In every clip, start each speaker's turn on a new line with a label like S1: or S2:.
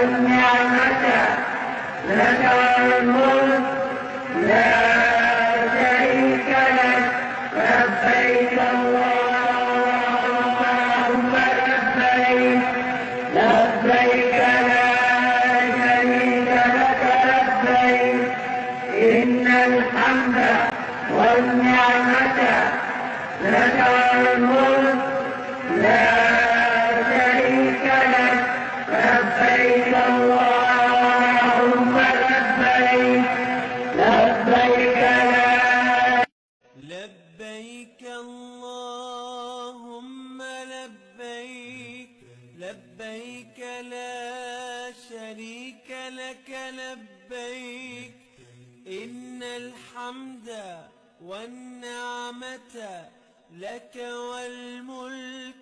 S1: والنعمة لك والملك لا شريك لك لبيك اللهم لبيك لبيك لا شريك لك لبيك إن الحمد والنعمة لك والملك لا شريك لك لبيك اللهم لبيك لبيك
S2: لبيك اللهم لبيك لبيك لا شريك لك لبيك إن الحمد والنعمة لك والملك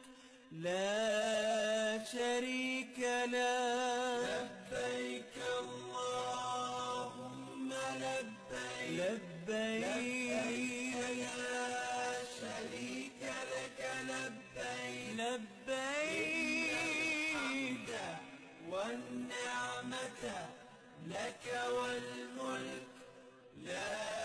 S2: لا شريك لك لبيك اللهم لبيك لبيك لا شريك لك لبيك لبيك والنعمة لك والملك لا